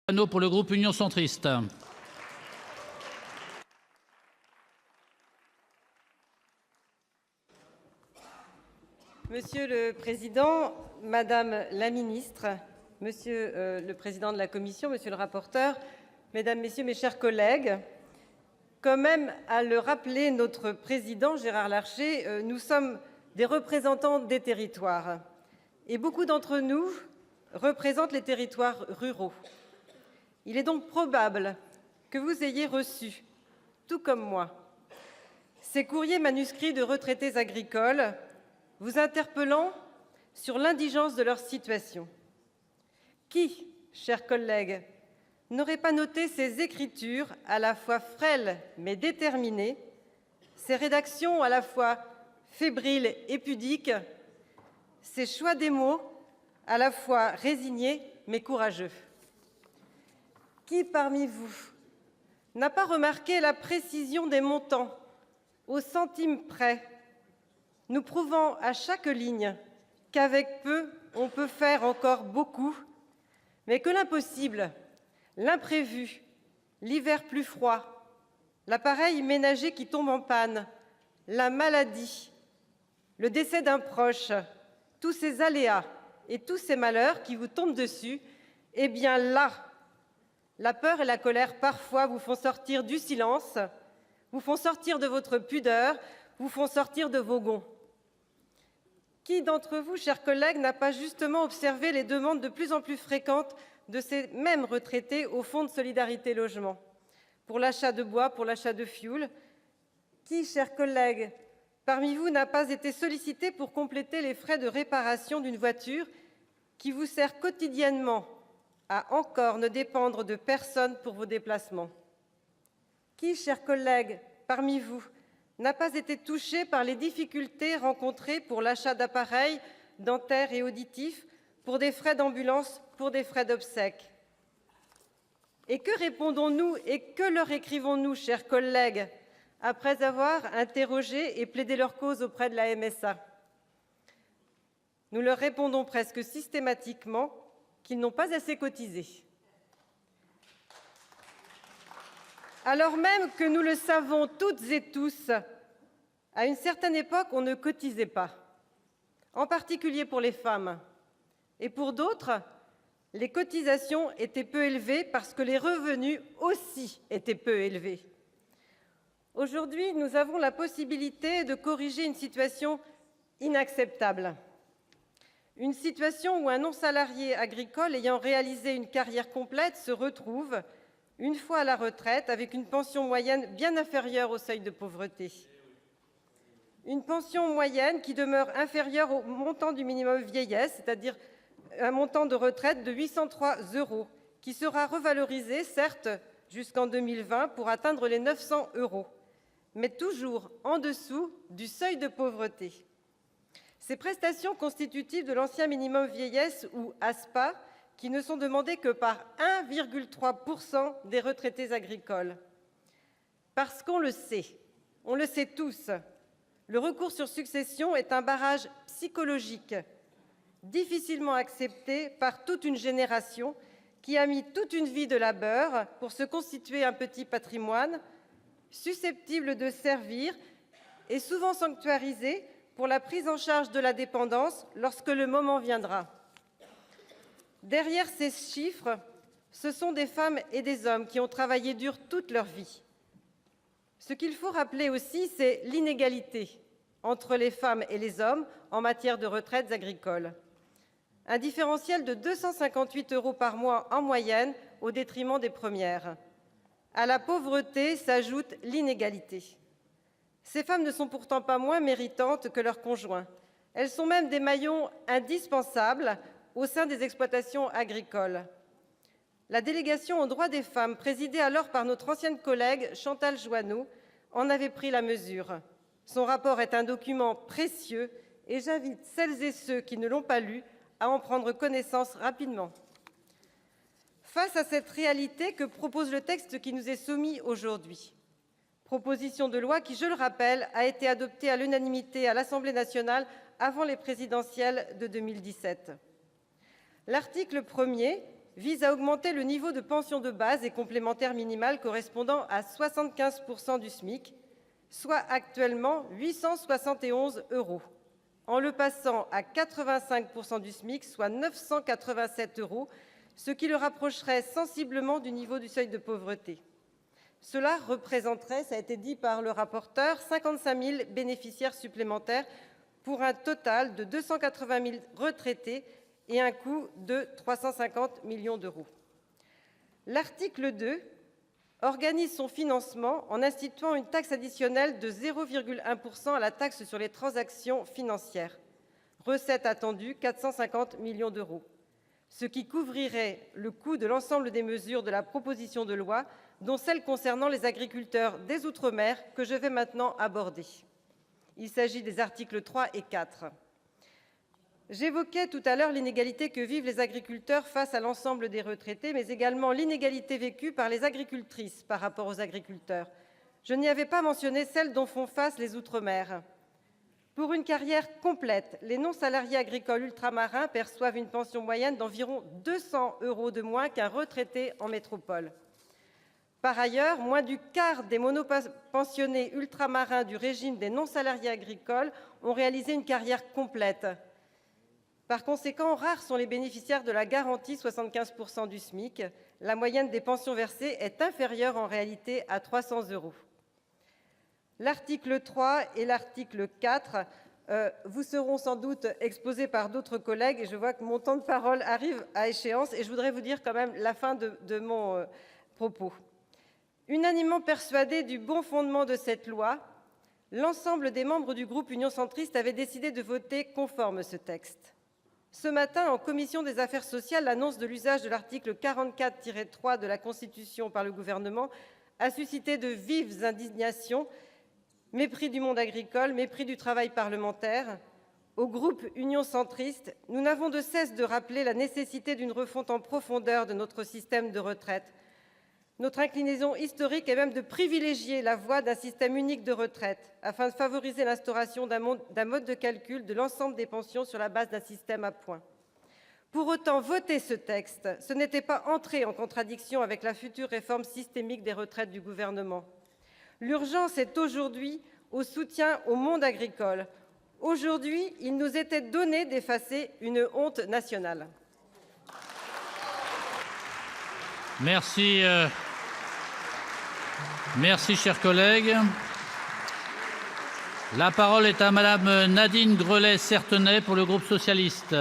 Pour le groupe Union centriste. Monsieur le Président, Madame la Ministre, Monsieur le Président de la Commission, Monsieur le rapporteur, Mesdames, Messieurs, mes chers collègues, comme même à le rappeler notre Président Gérard Larcher, nous sommes des représentants des territoires et beaucoup d'entre nous représentent les territoires ruraux. Il est donc probable que vous ayez reçu, tout comme moi, ces courriers manuscrits de retraités agricoles vous interpellant sur l'indigence de leur situation. Qui, chers collègues, n'aurait pas noté ces écritures à la fois frêles mais déterminées, ces rédactions à la fois fébriles et pudiques, ces choix des mots à la fois résignés mais courageux? Qui parmi vous n'a pas remarqué la précision des montants, au centime près, nous prouvant à chaque ligne qu'avec peu, on peut faire encore beaucoup, mais que l'impossible, l'imprévu, l'hiver plus froid, l'appareil ménager qui tombe en panne, la maladie, le décès d'un proche, tous ces aléas et tous ces malheurs qui vous tombent dessus, eh bien là, la peur et la colère parfois vous font sortir du silence, vous font sortir de votre pudeur, vous font sortir de vos gonds. Qui d'entre vous, chers collègues, n'a pas justement observé les demandes de plus en plus fréquentes de ces mêmes retraités au Fonds de solidarité logement pour l'achat de bois, pour l'achat de fioul? Qui, chers collègues, parmi vous n'a pas été sollicité pour compléter les frais de réparation d'une voiture qui vous sert quotidiennement à encore ne dépendre de personne pour vos déplacements? Qui, chers collègues, parmi vous, n'a pas été touché par les difficultés rencontrées pour l'achat d'appareils dentaires et auditifs, pour des frais d'ambulance, pour des frais d'obsèques? Et que répondons-nous et que leur écrivons-nous, chers collègues, après avoir interrogé et plaidé leur cause auprès de la MSA? Nous leur répondons presque systématiquement qu'ils n'ont pas assez cotisé. Alors même que nous le savons toutes et tous, à une certaine époque, on ne cotisait pas, en particulier pour les femmes. Et pour d'autres, les cotisations étaient peu élevées parce que les revenus aussi étaient peu élevés. Aujourd'hui, nous avons la possibilité de corriger une situation inacceptable. Une situation où un non-salarié agricole ayant réalisé une carrière complète se retrouve, une fois à la retraite, avec une pension moyenne bien inférieure au seuil de pauvreté. Une pension moyenne qui demeure inférieure au montant du minimum vieillesse, c'est-à-dire un montant de retraite de 803 €, qui sera revalorisé, certes, jusqu'en 2020 pour atteindre les 900 €, mais toujours en dessous du seuil de pauvreté. Ces prestations constitutives de l'ancien minimum vieillesse, ou ASPA, qui ne sont demandées que par 1,3 % des retraités agricoles. Parce qu'on le sait tous, le recours sur succession est un barrage psychologique, difficilement accepté par toute une génération qui a mis toute une vie de labeur pour se constituer un petit patrimoine, susceptible de servir et souvent sanctuarisé pour la prise en charge de la dépendance lorsque le moment viendra. Derrière ces chiffres, ce sont des femmes et des hommes qui ont travaillé dur toute leur vie. Ce qu'il faut rappeler aussi, c'est l'inégalité entre les femmes et les hommes en matière de retraites agricoles. Un différentiel de 258 € par mois en moyenne au détriment des premières. À la pauvreté s'ajoute l'inégalité. Ces femmes ne sont pourtant pas moins méritantes que leurs conjoints. Elles sont même des maillons indispensables au sein des exploitations agricoles. La délégation aux droits des femmes, présidée alors par notre ancienne collègue Chantal Joanneau, en avait pris la mesure. Son rapport est un document précieux et j'invite celles et ceux qui ne l'ont pas lu à en prendre connaissance rapidement. Face à cette réalité, que propose le texte qui nous est soumis aujourd'hui? Proposition de loi qui, je le rappelle, a été adoptée à l'unanimité à l'Assemblée nationale avant les présidentielles de 2017. L'article 1er vise à augmenter le niveau de pension de base et complémentaire minimale correspondant à 75 % du SMIC, soit actuellement 871 €, en le passant à 85 % du SMIC, soit 987 €, ce qui le rapprocherait sensiblement du niveau du seuil de pauvreté. Cela représenterait, ça a été dit par le rapporteur, 55 000 bénéficiaires supplémentaires pour un total de 280 000 retraités et un coût de 350 millions d'euros. L'article 2 organise son financement en instituant une taxe additionnelle de 0,1 % à la taxe sur les transactions financières. Recette attendue, 450 millions d'euros, ce qui couvrirait le coût de l'ensemble des mesures de la proposition de loi, dont celles concernant les agriculteurs des Outre-mer, que je vais maintenant aborder. Il s'agit des articles 3 et 4. J'évoquais tout à l'heure l'inégalité que vivent les agriculteurs face à l'ensemble des retraités, mais également l'inégalité vécue par les agricultrices par rapport aux agriculteurs. Je n'y avais pas mentionné celle dont font face les Outre-mer. Pour une carrière complète, les non-salariés agricoles ultramarins perçoivent une pension moyenne d'environ 200 € de moins qu'un retraité en métropole. Par ailleurs, moins du quart des monopensionnés ultramarins du régime des non-salariés agricoles ont réalisé une carrière complète. Par conséquent, rares sont les bénéficiaires de la garantie 75 % du SMIC. La moyenne des pensions versées est inférieure en réalité à 300 €. L'article 3 et l'article 4 vous seront sans doute exposés par d'autres collègues, et je vois que mon temps de parole arrive à échéance, et je voudrais vous dire quand même la fin de mon propos. Unanimement persuadés du bon fondement de cette loi, l'ensemble des membres du groupe Union centriste avaient décidé de voter conforme ce texte. Ce matin, en commission des affaires sociales, l'annonce de l'usage de l'article 44-3 de la Constitution par le Gouvernement a suscité de vives indignations, mépris du monde agricole, mépris du travail parlementaire. Au groupe Union centriste, nous n'avons de cesse de rappeler la nécessité d'une refonte en profondeur de notre système de retraite. Notre inclinaison historique est même de privilégier la voie d'un système unique de retraite afin de favoriser l'instauration d'un mode de calcul de l'ensemble des pensions sur la base d'un système à points. Pour autant, voter ce texte, ce n'était pas entrer en contradiction avec la future réforme systémique des retraites du Gouvernement. L'urgence est aujourd'hui au soutien au monde agricole. Aujourd'hui, il nous était donné d'effacer une honte nationale. Merci. Merci, chers collègues. La parole est à Madame Nadine Grelet-Certenais pour le groupe socialiste.